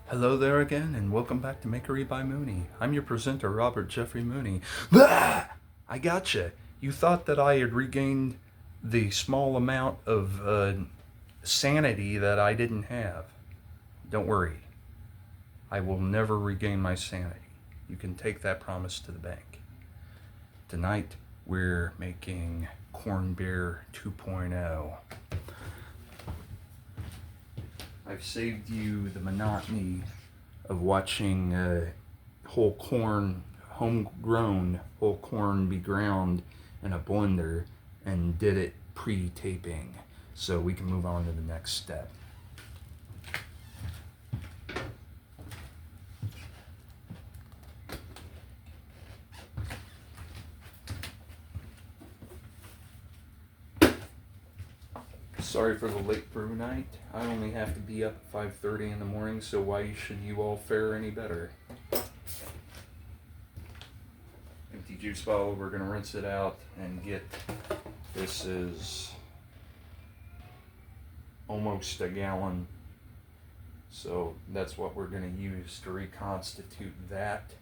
Hello there again, and welcome back to Makery by Mooney. I'm your presenter, Robert Jeffrey Mooney. Blah! I gotcha. You thought that I had regained the small amount of sanity that I didn't have. Don't worry. I will never regain my sanity. You can take that promise to the bank. Tonight, we're making Corn Beer 2.0. I've saved you the monotony of watching whole corn, homegrown whole corn be ground in a blender and did it pre-taping. So we can move on to the next step. Sorry for the late brew night. I only have to be up at 5:30 in the morning, so why should you all fare any better? Empty juice bottle, we're gonna rinse it out and get, this is almost a gallon. So that's what we're gonna use to reconstitute that.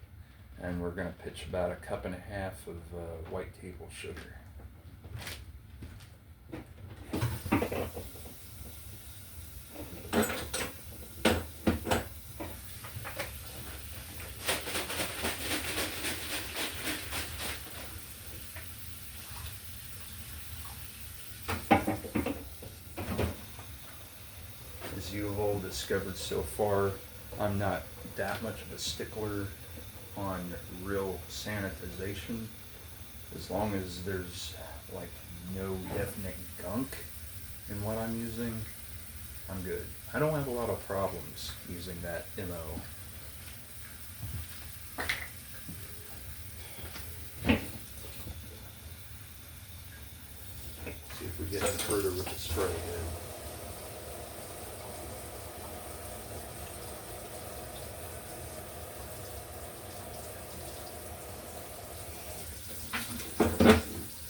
And we're gonna pitch about a cup and a half of white table sugar. As you have all discovered so far, I'm not that much of a stickler on real sanitization. As long as there's like no definite gunk in what I'm using, I'm good. I don't have a lot of problems using that MO. See if we get any further with the spray here.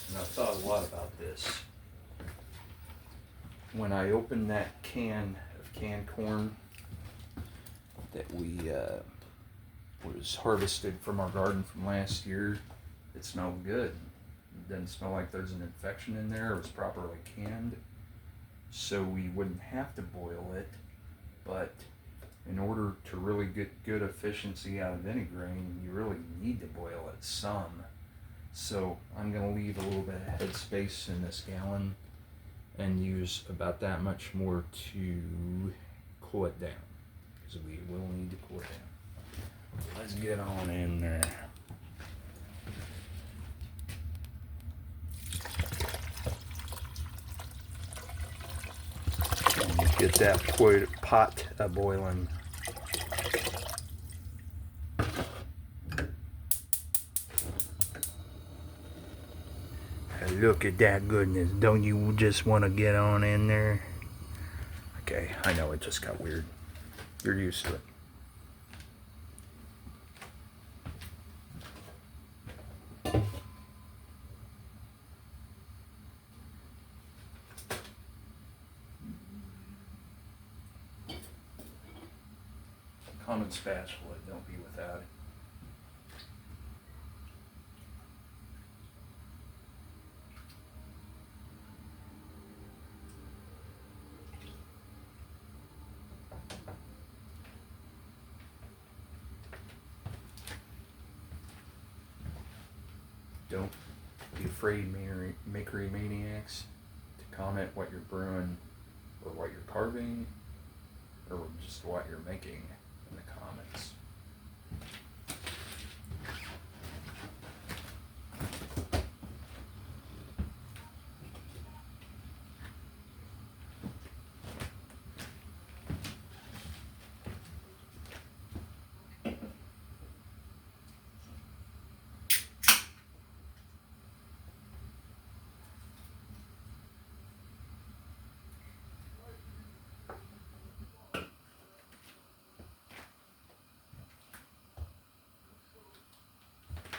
And I've thought a lot about this. When I opened that can of canned corn that we was harvested from our garden from last year, it smelled good. It didn't smell like there's an infection in there. It was properly canned, so we wouldn't have to boil it. But in order to really get good efficiency out of vinegarine, you really need to boil it some. So I'm going to leave a little bit of headspace in this gallon and use about that much more to cool it down, because we will need to cool it down. Let's get on in there. And get that pot boiling. Look at that goodness. Don't you just want to get on in there? Okay, I know it just got weird. You're used to it. Common spatula, don't be without it. Don't be afraid, Makery Maniacs, to comment what you're brewing or what you're carving or just what you're making in the comments.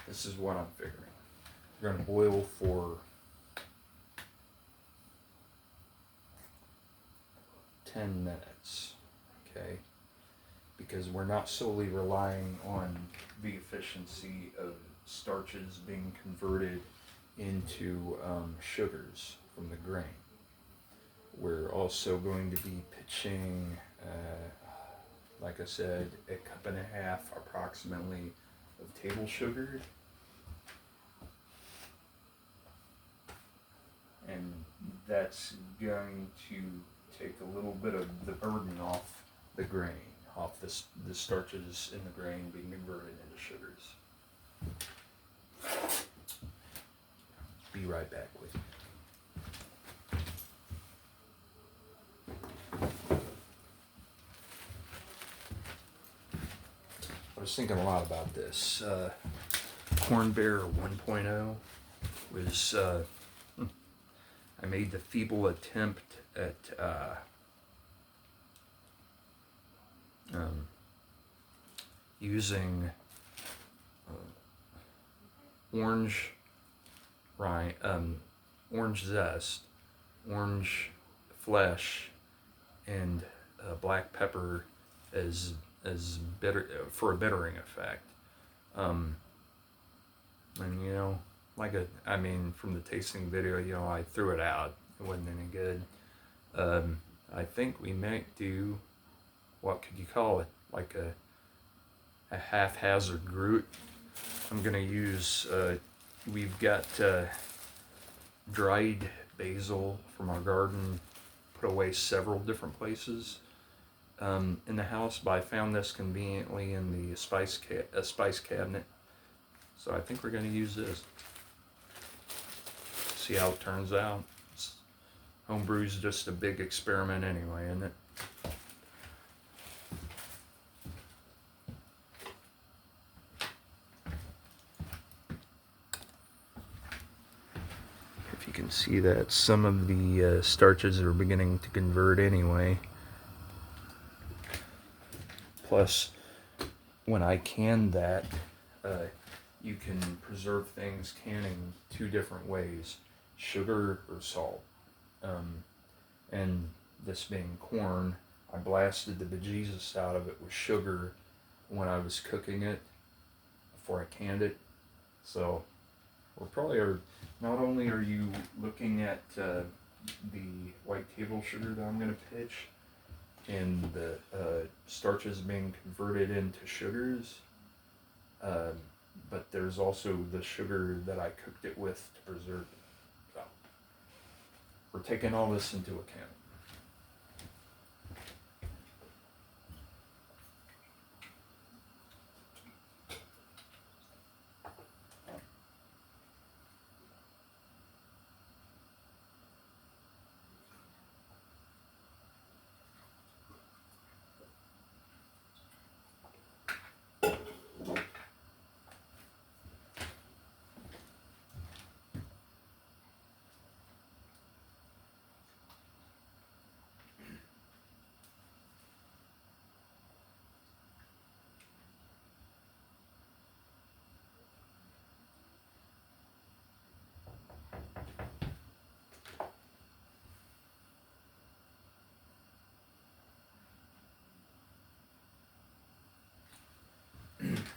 This is what I'm figuring. We're going to boil for 10 minutes, okay? because we're not solely relying on the efficiency of starches being converted into sugars from the grain. We're also going to be pitching, like I said, a cup and a half approximately of table sugar. And that's going to take a little bit of the burden off the grain, off the starches in the grain being converted into sugars. Be right back with you. I was thinking a lot about this. Corn Bear 1.0 was, I made the feeble attempt at using orange rind, orange zest, orange flesh, and black pepper as bitter for a bittering effect. And you know, from the tasting video, I threw it out. It wasn't any good. I think we might do, what could you call it? Like a haphazard gruit. I'm gonna use, we've got dried basil from our garden, put away several different places in the house, but I found this conveniently in the spice cabinet. So I think we're gonna use this. See how it turns out. Homebrew's just a big experiment anyway, isn't it? If you can see that, some of the starches are beginning to convert anyway. Plus, when I can that, you can preserve things canning two different ways, sugar or salt. And this being corn, I blasted the bejesus out of it with sugar when I was cooking it before I canned it. So we're probably not only are you looking at the white table sugar that I'm going to pitch and the starches being converted into sugars, but there's also the sugar that I cooked it with to preserve it. So we're taking all this into account.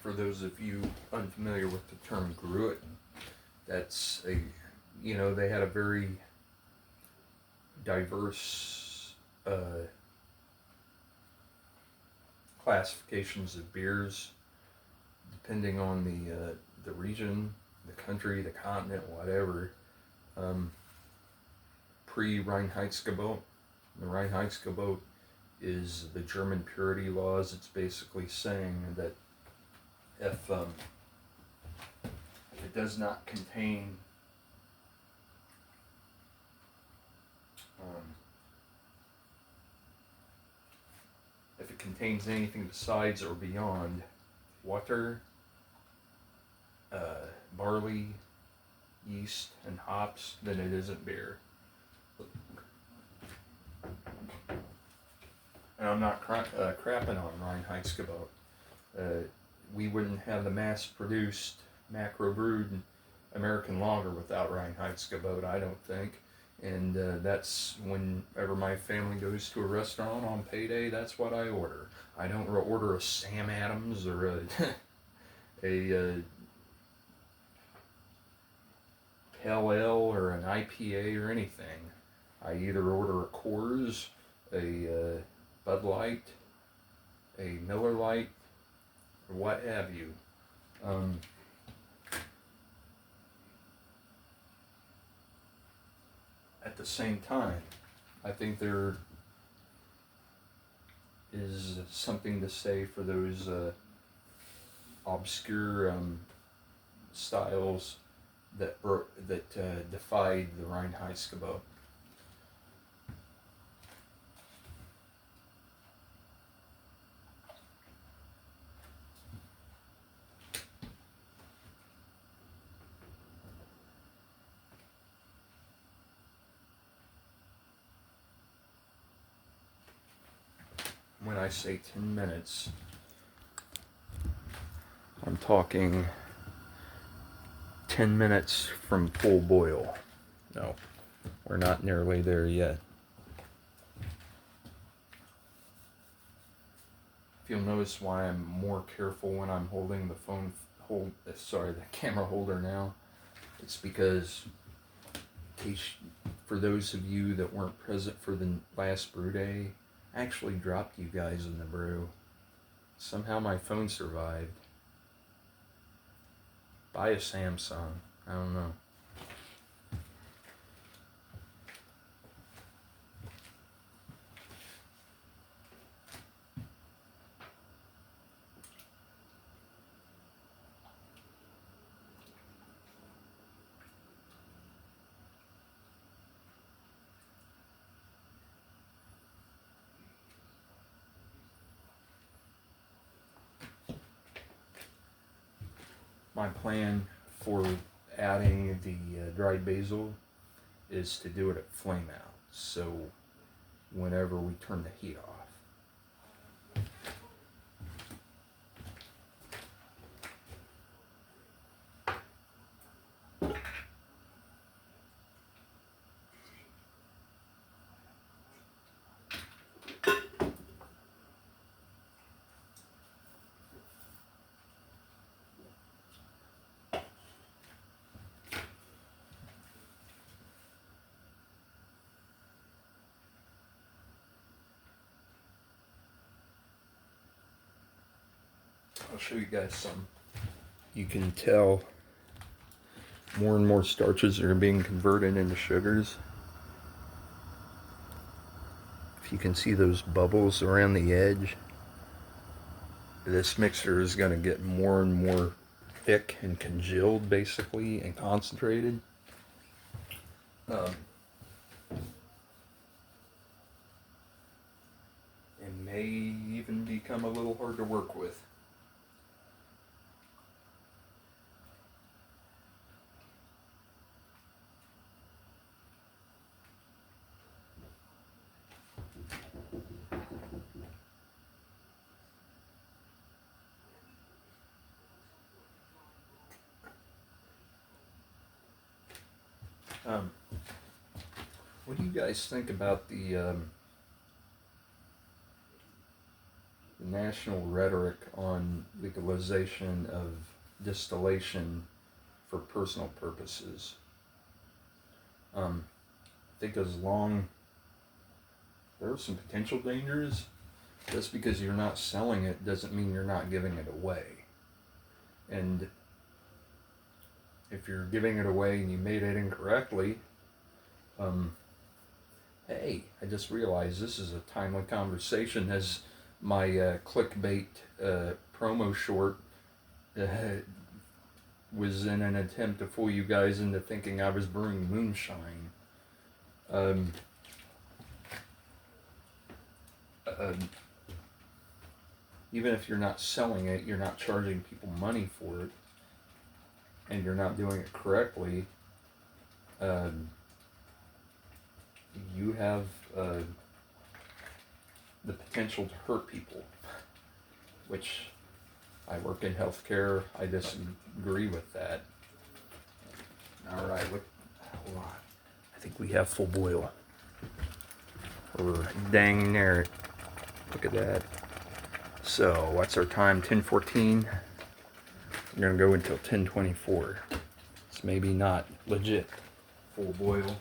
For those of you unfamiliar with the term gruit, that's they had a very diverse classifications of beers, depending on the region, the country, the continent, whatever. Pre-Reinheitsgebot, the Reinheitsgebot is the German purity laws. It's basically saying that if it does not contain if it contains anything besides or beyond water, barley, yeast, and hops, then it isn't beer. And I'm not crapping on Reinheitsgebot. We wouldn't have the mass-produced, macro-brewed American lager without Reinheitsgebot, I don't think. And that's whenever my family goes to a restaurant on payday, that's what I order. I don't order a Sam Adams or a Pale Ale or an IPA or anything. I either order a Coors, a Bud Light, a Miller Lite, or what have you. At the same time, I think there is something to say for those obscure styles that defied the Reinheitsgebot. When I say 10 minutes, I'm talking 10 minutes from full boil. No, we're not nearly there yet. If you'll notice why I'm more careful when I'm holding the the camera holder now, it's because for those of you that weren't present for the last brew day, I actually dropped you guys in the brew. Somehow my phone survived. Buy a Samsung. I don't know. My plan for adding the dried basil is to do it at flame out, so whenever we turn the heat off. I'll show you guys some. You can tell more and more starches are being converted into sugars. If you can see those bubbles around the edge, this mixture is going to get more and more thick and congealed, basically, and concentrated. It may even become a little hard to work with. What do you guys think about the national rhetoric on legalization of distillation for personal purposes? I think there are some potential dangers. Just because you're not selling it doesn't mean you're not giving it away. And if you're giving it away and you made it incorrectly, hey, I just realized this is a timely conversation as my clickbait promo short was in an attempt to fool you guys into thinking I was brewing moonshine. Even if you're not selling it, you're not charging people money for it, and you're not doing it correctly, you have the potential to hurt people, which I work in healthcare. I disagree with that. All right, hold on. I think we have full boil. We're dang near it. Look at that. So what's our time? 10:14. We're gonna go until 10:24. It's maybe not legit full boil,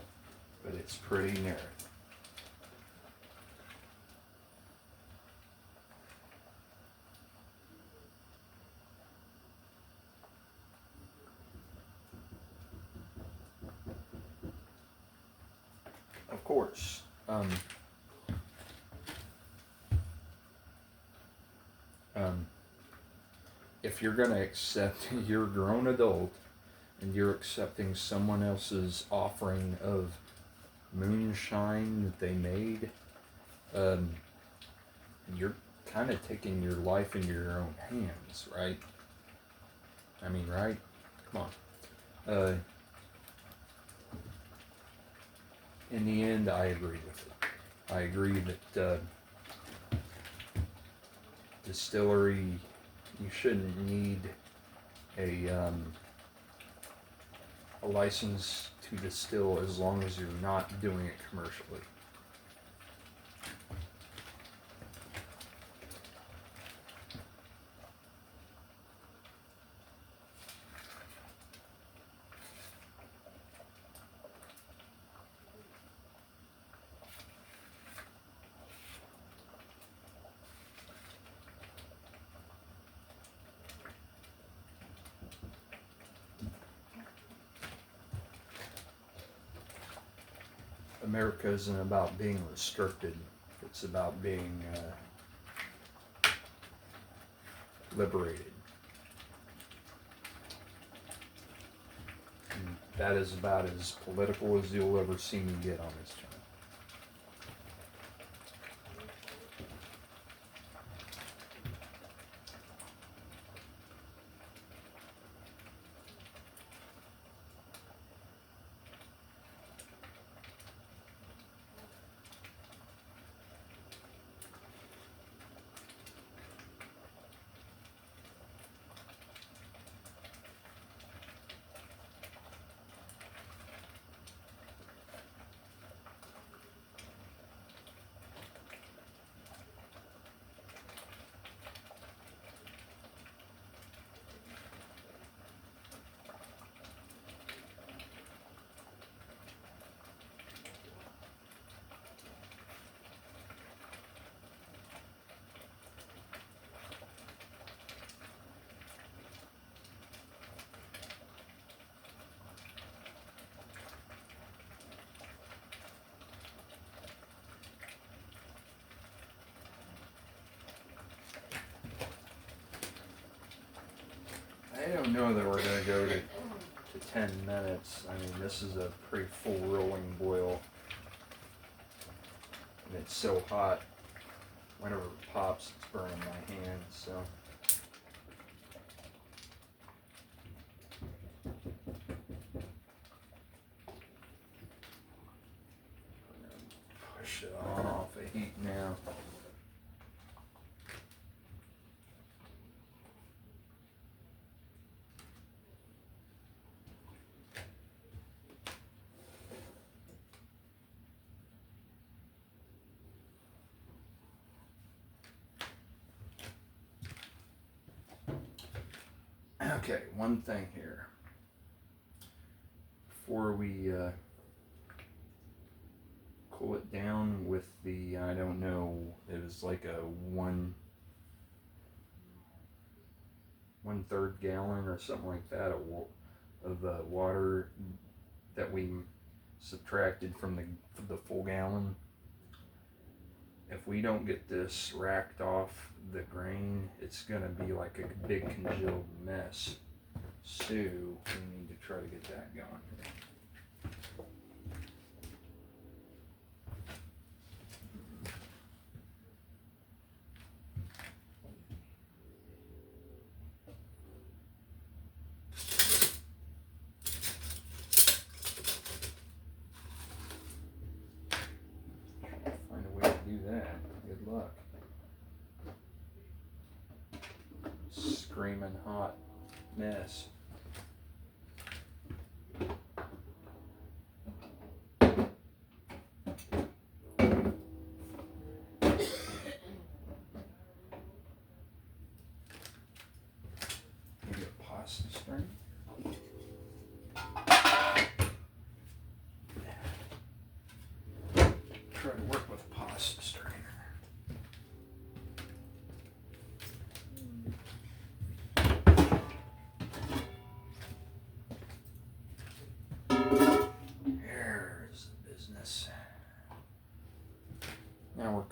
but it's pretty near it. Of course, if you're gonna accept, you're a grown adult, and you're accepting someone else's offering of moonshine that they made, you're kind of taking your life into your own hands, right? I mean, right? Come on. In the end, I agree with it. I agree that distillery, you shouldn't need a license to distill as long as you're not doing it commercially. America isn't about being restricted. It's about being liberated. And that is about as political as you'll ever see me get on this channel. I don't know that we're going to go to 10 minutes. I mean, this is a pretty full rolling boil. And it's so hot, whenever it pops, it's burning my hands, so. Push it off the heat now. Okay, one thing here. Before we cool it down with the, I don't know, it was like a 1/3 gallon or something like that of water that we subtracted from the full gallon. If we don't get this racked off the grain, it's gonna be like a big congealed mess. So we need to try to get that going. Find a way to do that. Good luck. Screaming hot mess.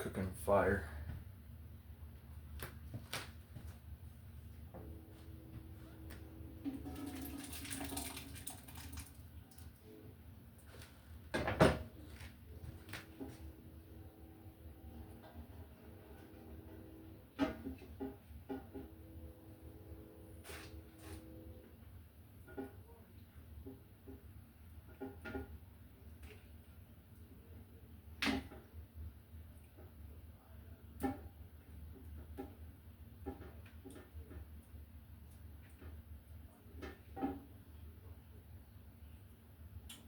cooking fire.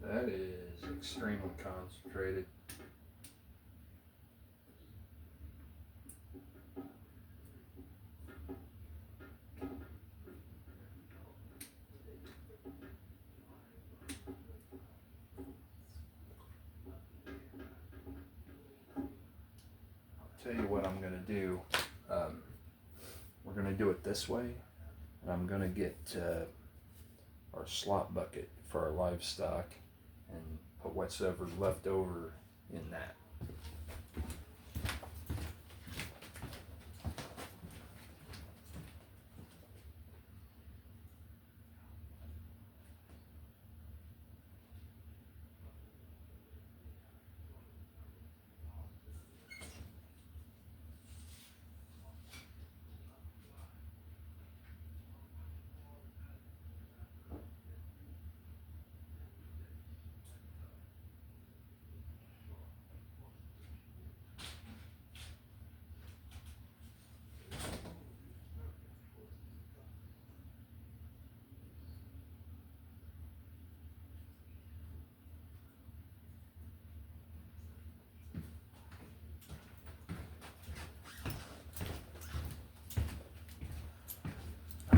That is extremely concentrated. I'll tell you what I'm going to do. We're going to do it this way, and I'm going to get our slop bucket for our livestock and put whatsoever's left over in that.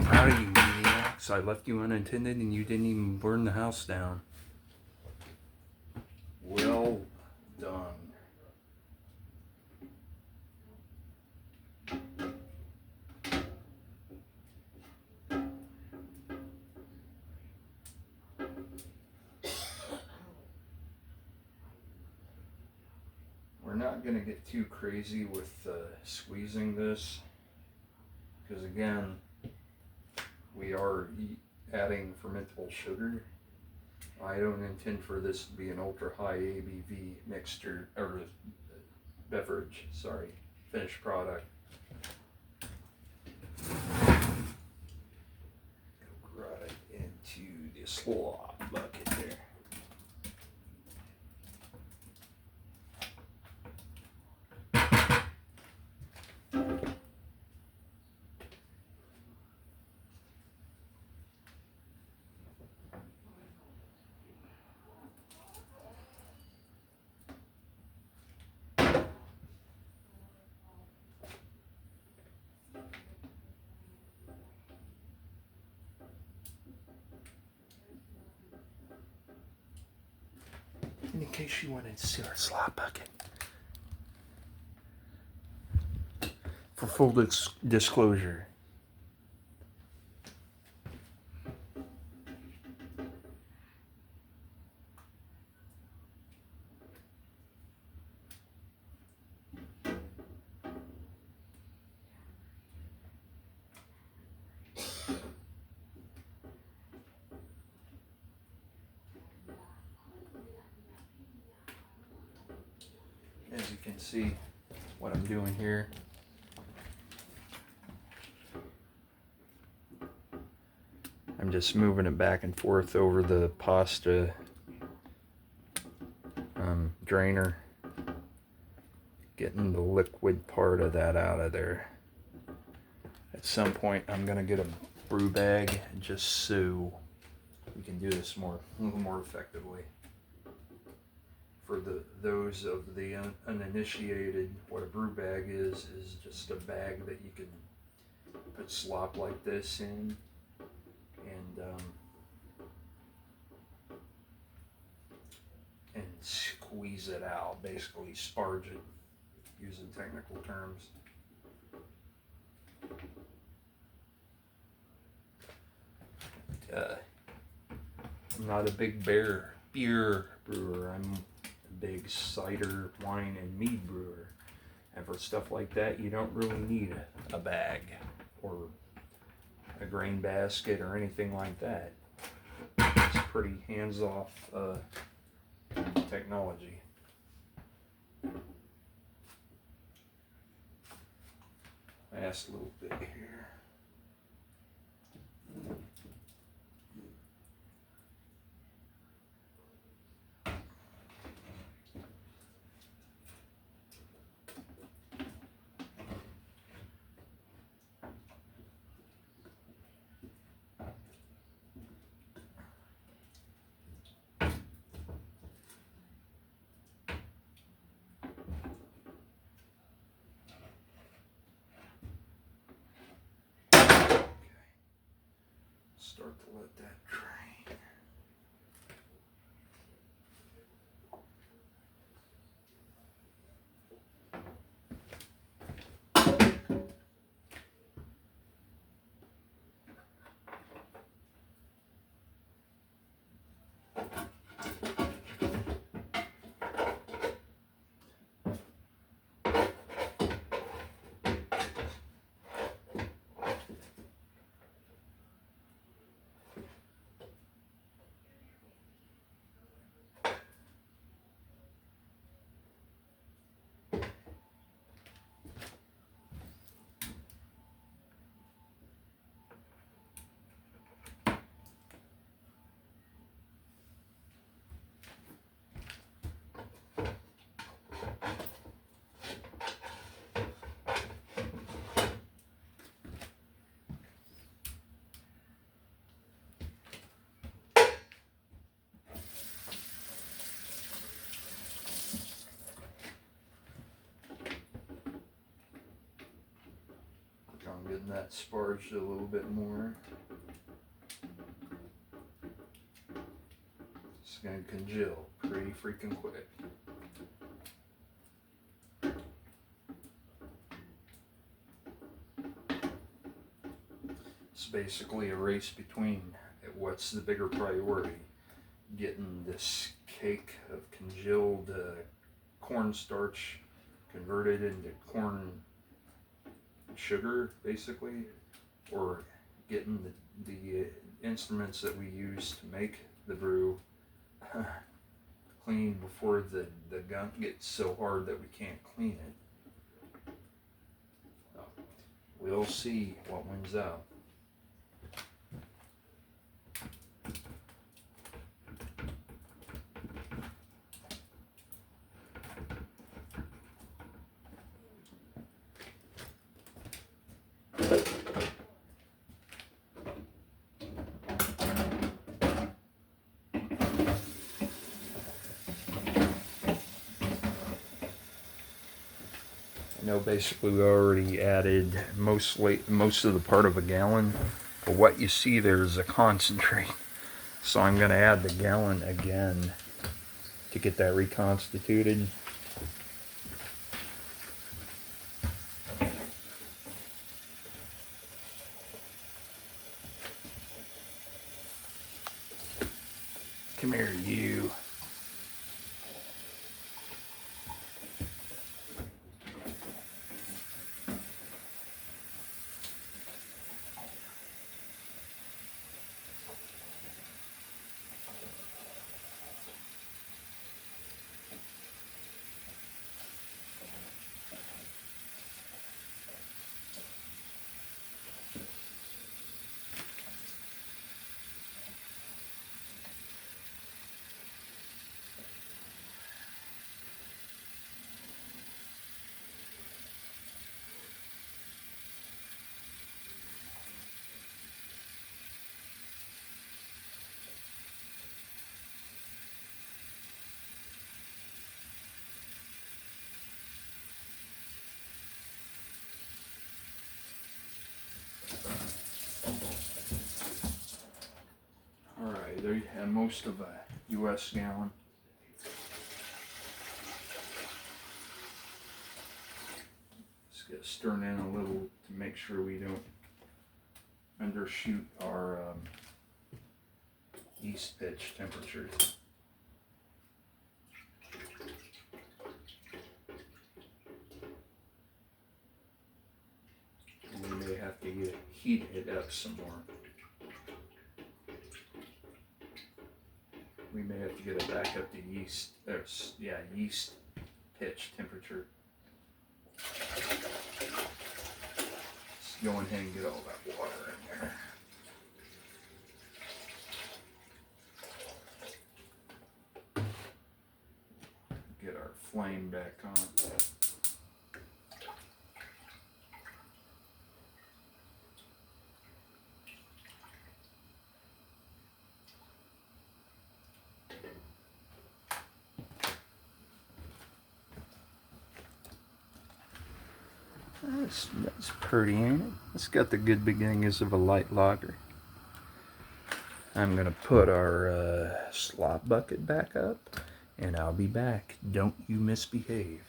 How do you maniacs? I left you unattended and you didn't even burn the house down. Well done. We're not going to get too crazy with squeezing this, because again, we are adding fermentable sugar. I don't intend for this to be an ultra high ABV mixture or beverage, sorry, finished product. Go right into the slop bucket there. In case you wanted to see our slop bucket. For full disclosure. As you can see what I'm doing here. I'm just moving it back and forth over the pasta drainer, getting the liquid part of that out of there. At some point I'm gonna get a brew bag just so we can do this a little more effectively. For those of the uninitiated, what a brew bag is just a bag that you can put slop like this in and squeeze it out, basically sparge it, using technical terms. I'm not a big beer brewer. I'm a big cider, wine, and mead brewer. And for stuff like that, you don't really need a bag or a grain basket or anything like that. It's pretty hands-off technology. Last little bit here. Start to let that drain. I'm getting that sparged a little bit more. It's going to congeal pretty freaking quick. It's basically a race between what's the bigger priority. Getting this cake of congealed cornstarch converted into corn sugar, basically, or getting the instruments that we use to make the brew clean before the gunk gets so hard that we can't clean it. So, we'll see what wins out. I know basically we already added most of the part of a gallon, but what you see there is a concentrate. So I'm going to add the gallon again to get that reconstituted. Come here, you. There you have most of a U.S. gallon. Just get stirring in a little to make sure we don't undershoot our yeast pitch temperatures. have to heat it up some more. We may have to get it back up to yeast pitch temperature. Let's go ahead and get all that water in there. Get our flame back on. That's pretty, ain't it? It's got the good beginnings of a light lager. I'm gonna put our slop bucket back up, and I'll be back. Don't you misbehave.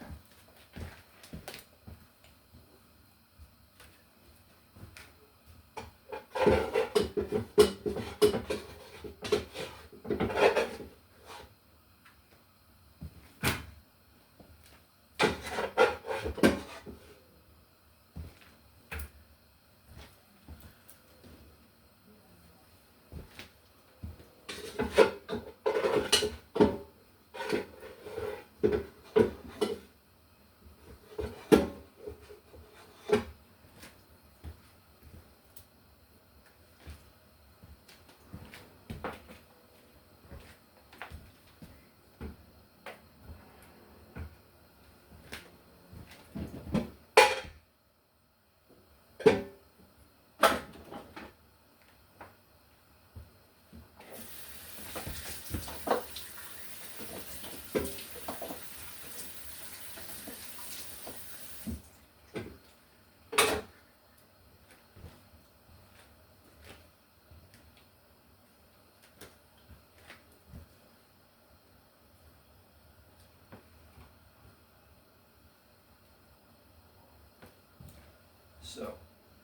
So,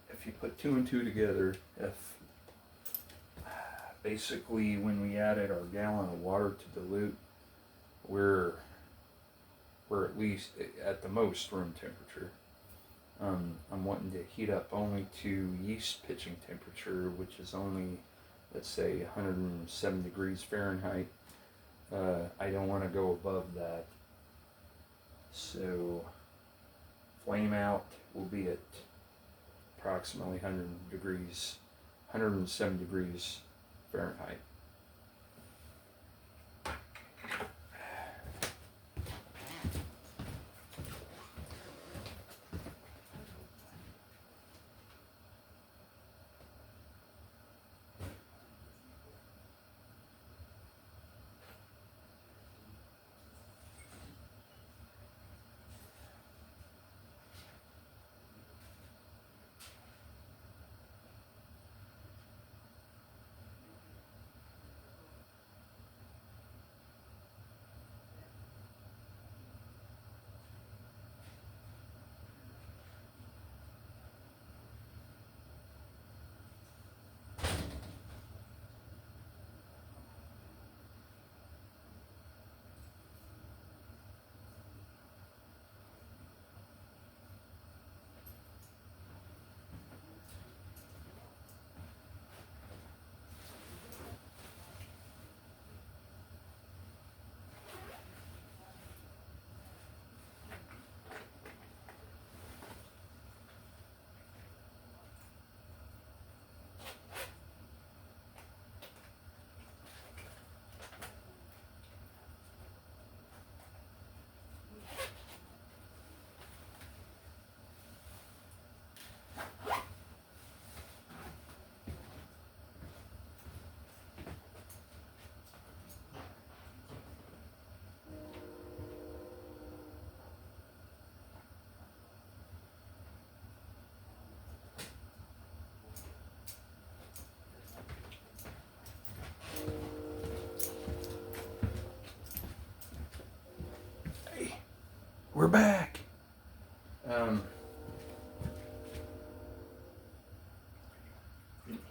if you put 2 and 2 together, basically when we added our gallon of water to dilute, we're at least at the most room temperature. I'm wanting to heat up only to yeast pitching temperature, which is only, let's say, 107 degrees Fahrenheit. I don't want to go above that. So, flame out will be at approximately 107 degrees Fahrenheit. We're back.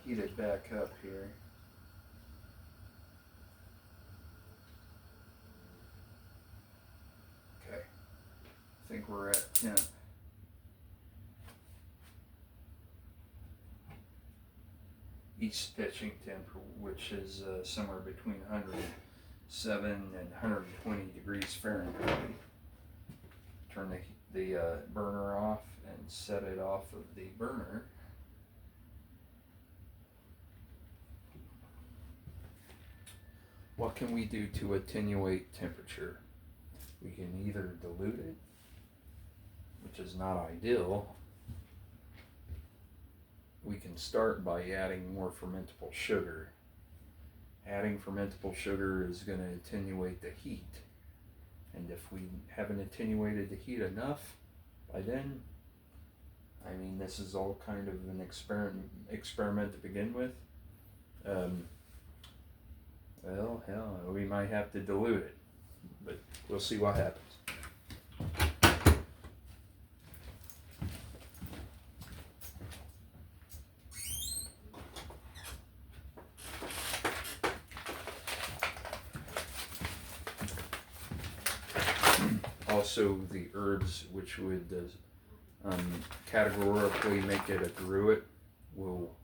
Heat it back up here. Okay. I think we're at 10. yeast pitching temp, which is somewhere between 107 and 120 degrees Fahrenheit. Turn the burner off and set it off of the burner. What can we do to attenuate temperature? We can either dilute it, which is not ideal. We can start by adding more fermentable sugar. Adding fermentable sugar is going to attenuate the heat. And if we haven't attenuated the heat enough, by then, I mean, this is all kind of an experiment to begin with. Well, hell, we might have to dilute it, but we'll see what happens. Also, the herbs which would categorically make it a gruit will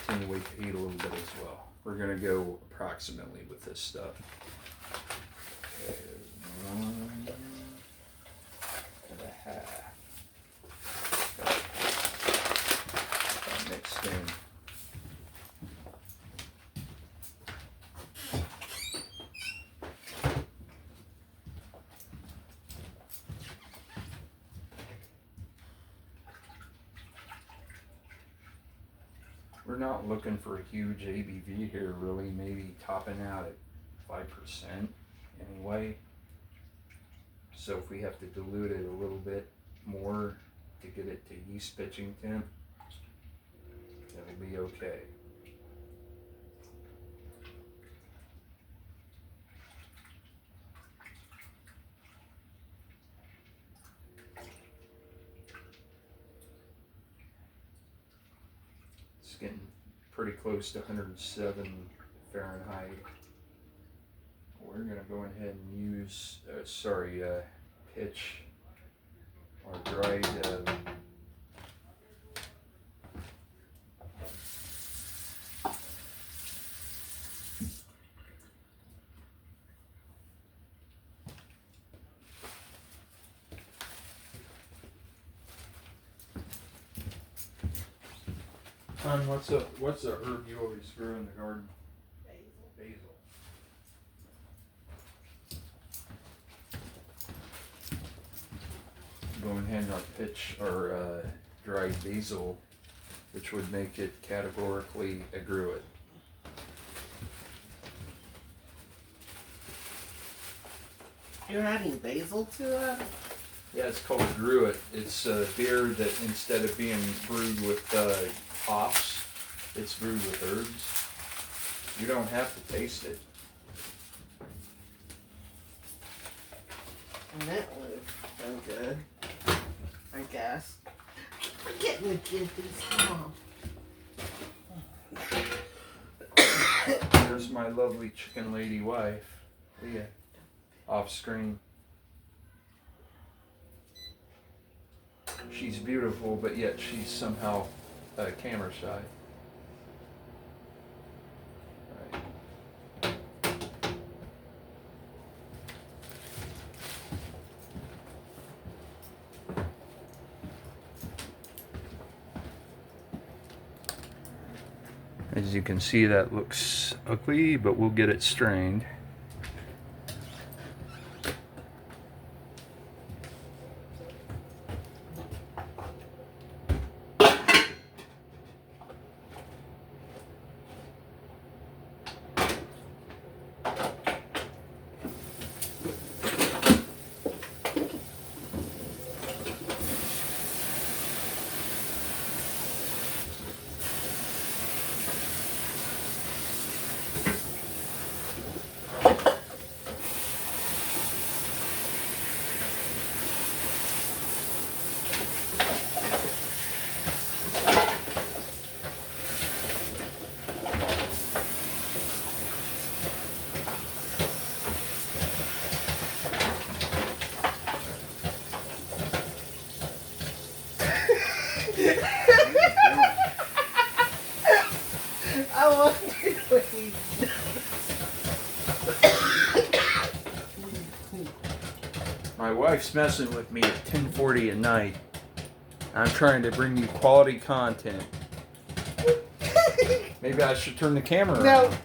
attenuate the heat a little bit as well. We're going to go approximately with this stuff. Okay, 1.5. Mixed in. We're not looking for a huge ABV here, really, maybe topping out at 5% anyway. So if we have to dilute it a little bit more to get it to yeast pitching temp, that'll be okay. It's getting pretty close to 107 Fahrenheit. We're going to go ahead and use, pitch our dried what's the herb you always grow in the garden? Basil. Go ahead and pitch our dried basil, which would make it categorically a gruit. You're adding basil to it? Yeah, it's called a gruit. It's a beer that instead of being brewed with hops, it's brewed with herbs. You don't have to taste it. And that would so good, I guess. I'm forgetting to get these off. There's my lovely chicken lady wife, Leah, off screen. She's beautiful, but yet she's somehow camera shy. Right. As you can see, that looks ugly, but we'll get it strained. messing with me at 10:40 at night. I'm trying to bring you quality content. Maybe I should turn the camera No. around.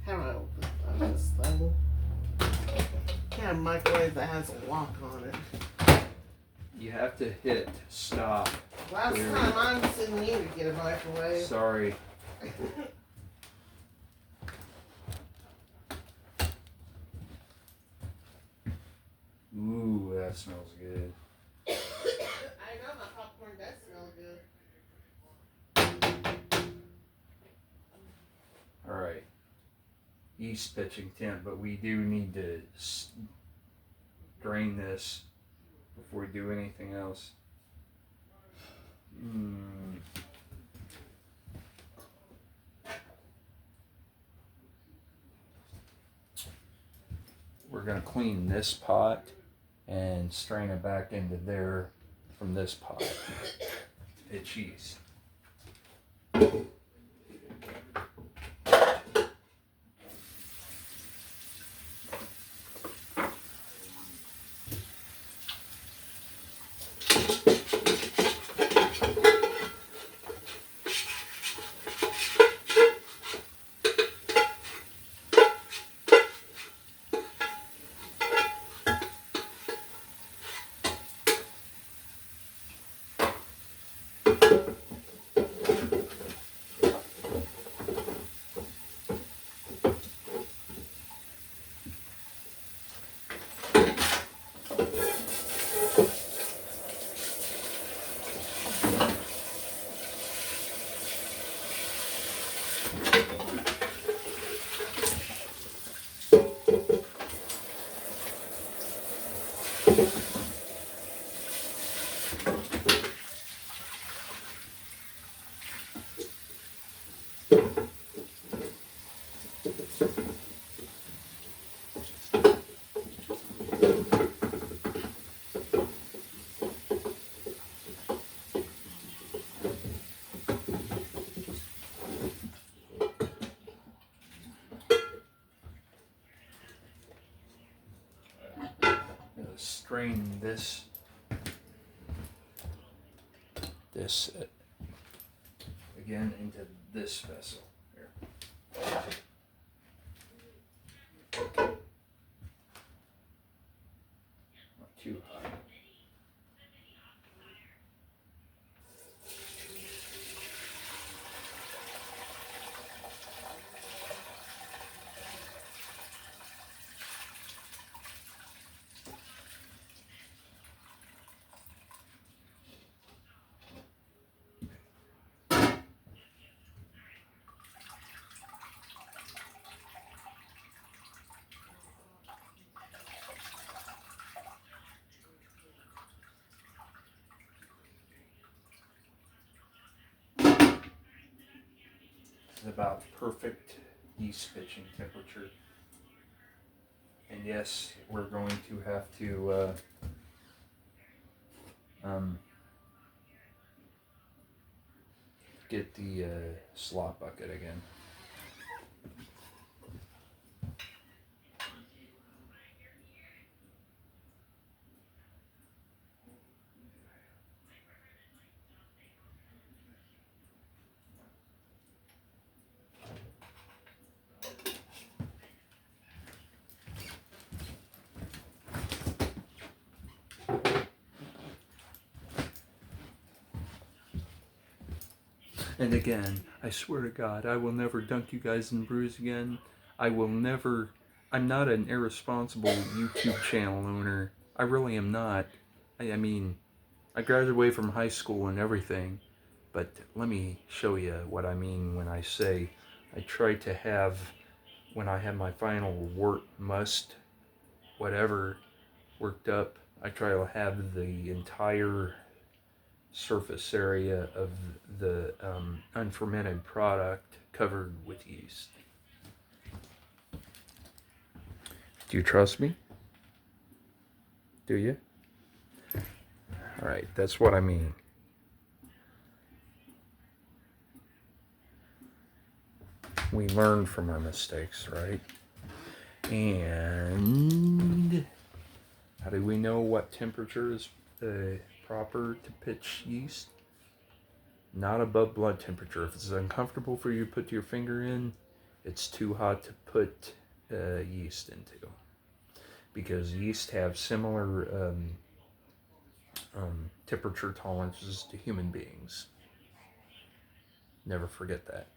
How do I open this thing? Can't microwave that has a lock on it. You have to hit stop. Last Clearly. time I was sitting you to get a microwave. Sorry. Ooh, that smells good. I know my popcorn does smell good. All right. Yeast pitching temp, but we do need to drain this before we do anything else. We're going to clean this pot and strain it back into there from this pot. Pitch yeast. Strain this again into this vessel here. Not too high. About perfect yeast pitching temperature. And yes, we're going to have to get the slop bucket again. And again, I swear to God, I will never dunk you guys in brews again. I will never. I'm not an irresponsible YouTube channel owner. I really am not. I mean, I graduated from high school and everything. But let me show you what I mean when I say I try to have, when I have my final must, whatever, worked up, I try to have the entire surface area of the unfermented product covered with yeast. Do you trust me? Do you? All right, that's what I mean. We learn from our mistakes, right? And how do we know what temperature is proper to pitch yeast? Not above blood temperature. If it's uncomfortable for you to put your finger in, it's too hot to put yeast into. Because yeast have similar temperature tolerances to human beings. Never forget that.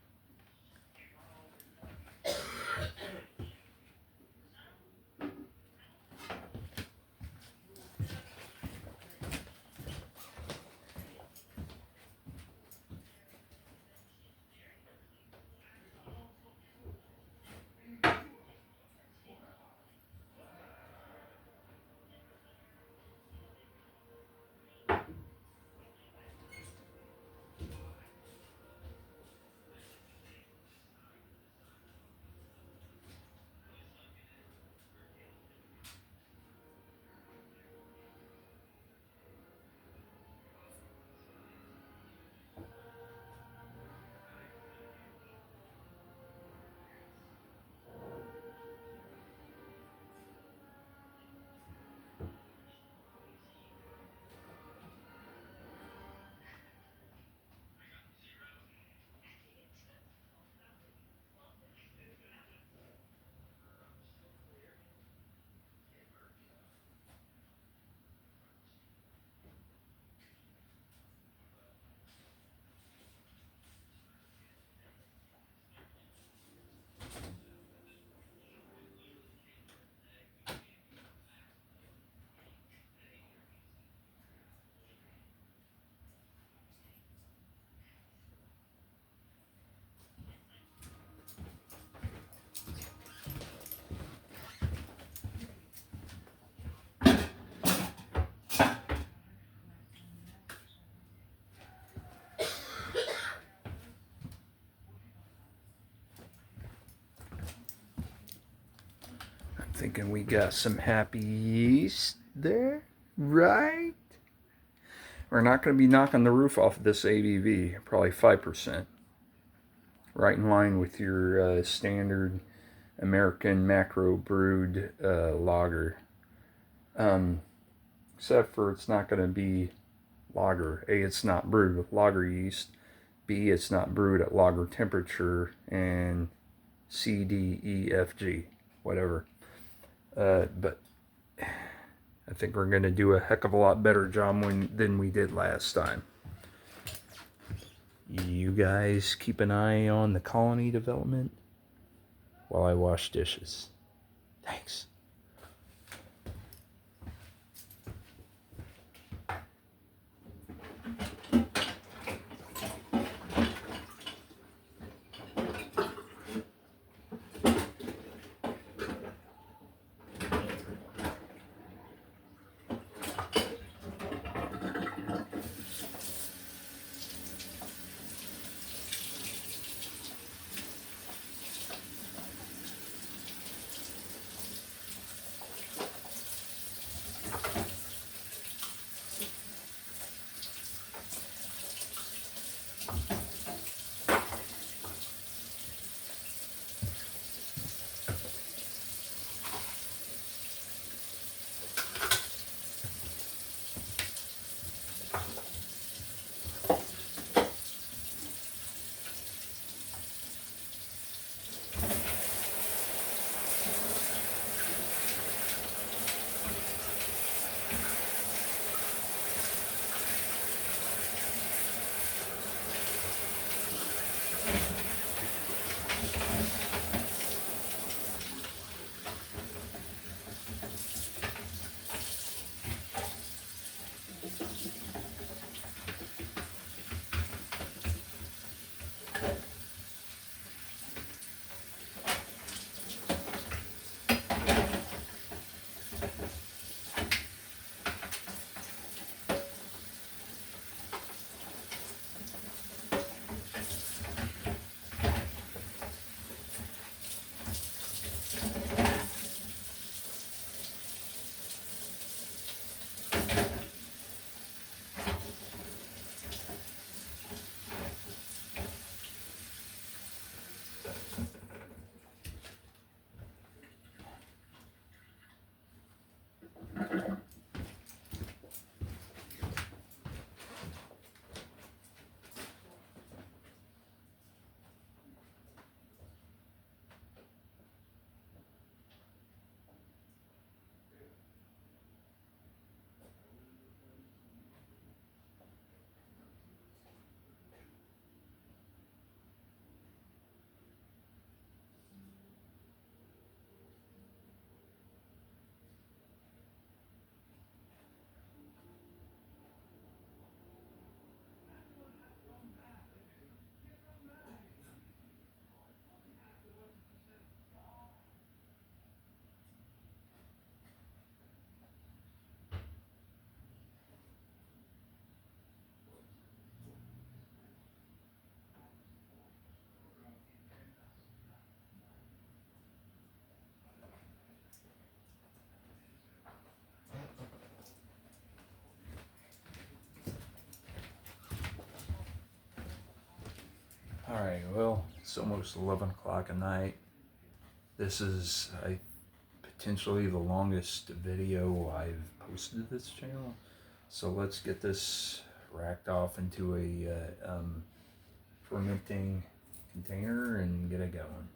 Thinking we got some happy yeast there, right? We're not going to be knocking the roof off of this ABV, probably 5%. Right in line with your standard American macro brewed lager. Except for it's not going to be lager. A, it's not brewed with lager yeast. B, it's not brewed at lager temperature. And C, D, E, F, G, whatever. But I think we're going to do a heck of a lot better job than we did last time. You guys keep an eye on the colony development while I wash dishes. Thanks. Well, it's almost 11 o'clock at night. This is potentially the longest video I've posted to this channel. So let's get this racked off into a fermenting container and get it going.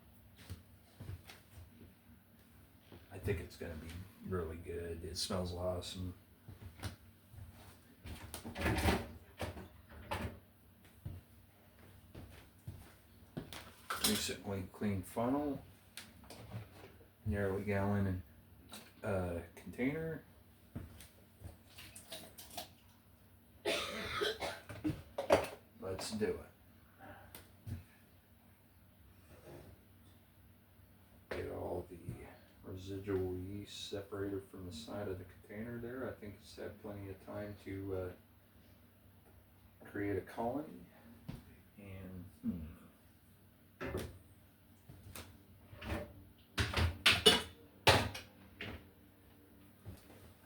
I think it's going to be really good. It smells awesome. Recently cleaned funnel, nearly gallon container. Let's do it. Get all the residual yeast separated from the side of the container there. I think it's had plenty of time to create a colony. And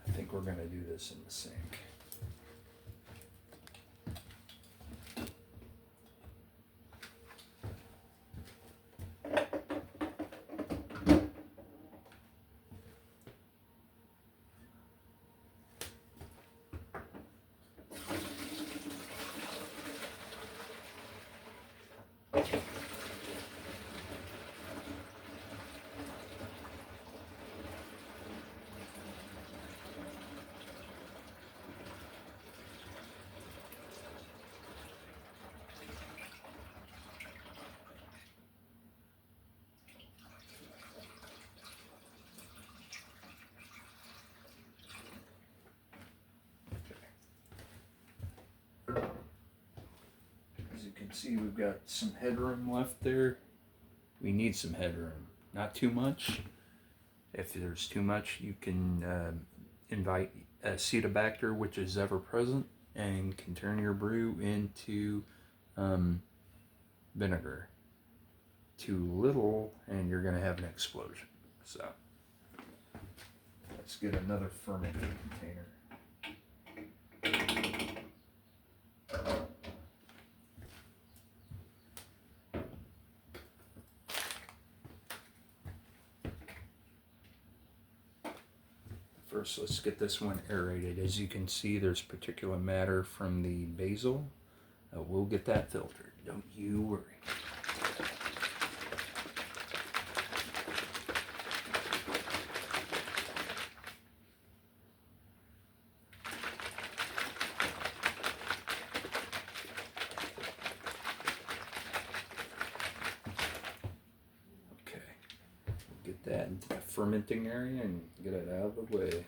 I think we're going to do this in the sink. As you can see, we've got some headroom left there. We need some headroom, not too much. If there's too much, you can invite Acetobacter, which is ever present, and can turn your brew into vinegar. Too little, and you're going to have an explosion. So let's get another fermenting container. First, let's get this one aerated. As you can see, there's particulate matter from the basil. We'll get that filtered. Don't you worry. Get that into the fermenting area and get it out of the way.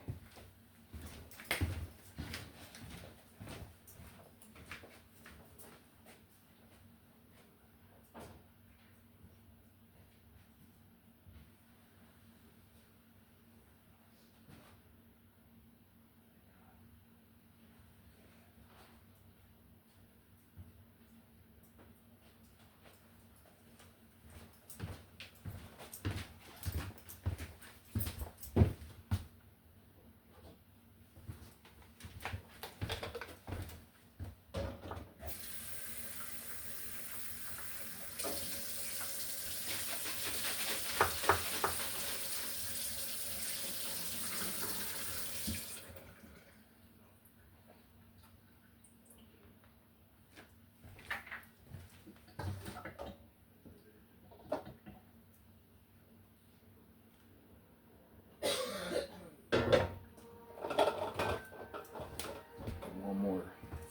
One more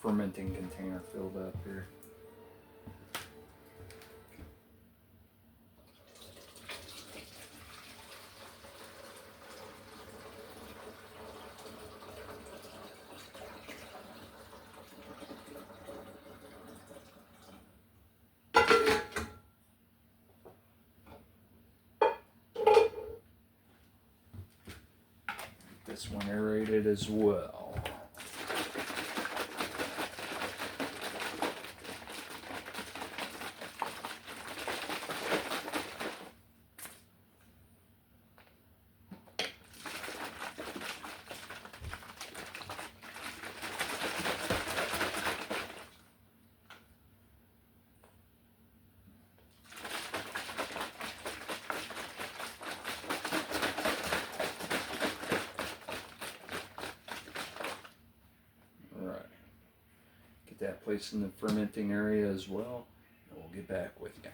fermenting container filled up here. This one aerated as well. that place in the fermenting area as well, and we'll get back with you.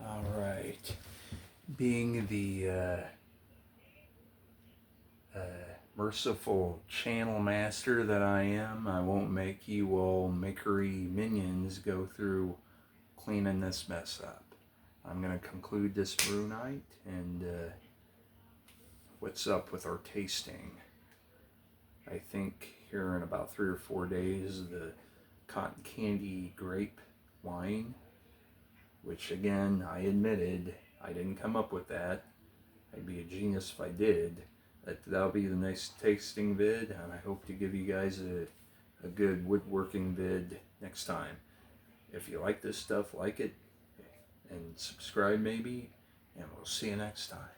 All right. Being the merciful channel master that I am, I won't make you all makery minions go through cleaning this mess up. I'm going to conclude this brew night, and what's up with our tasting? I think here in about 3 or 4 days, the cotton candy grape wine, which again, I admitted, I didn't come up with that. I'd be a genius if I did. That'll be the nice tasting vid, and I hope to give you guys a good woodworking vid next time. If you like this stuff, like it, and subscribe maybe, and we'll see you next time.